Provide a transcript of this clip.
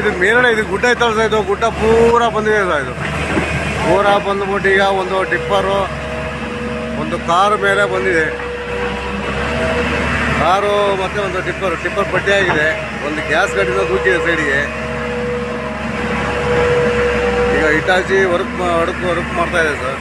ನೋಡಿ ಮೇಲ್ಗಡೆ ಇದು ಗುಡ್ಡ ಐತಲ್ಲ ಸರ್, ಇದು ಗುಡ್ಡ ಪೂರ ಬಂದಿದೆ ಸರ್. ಇದು ಪೂರ ಬಂದ್ಬಿಟ್ಟು ಈಗ ಒಂದು ಟಿಪ್ಪರು ಒಂದು ಕಾರು ಮೇಲೆ ಬಂದಿದೆ. ಕಾರು ಮತ್ತೆ ಒಂದು ಟಿಪ್ಪರ್ ಪಟ್ಟಿ ಆಗಿದೆ. ಒಂದು ಗ್ಯಾಸ್ ಗಾಡಿನ ದೂಕಿದೆ ಸೈಡಿಗೆ. ಈಗ ಇಟಾಚಿ ವರ್ಕ್ ಮಾಡ್ತಾ ಇದೆ ಸರ್.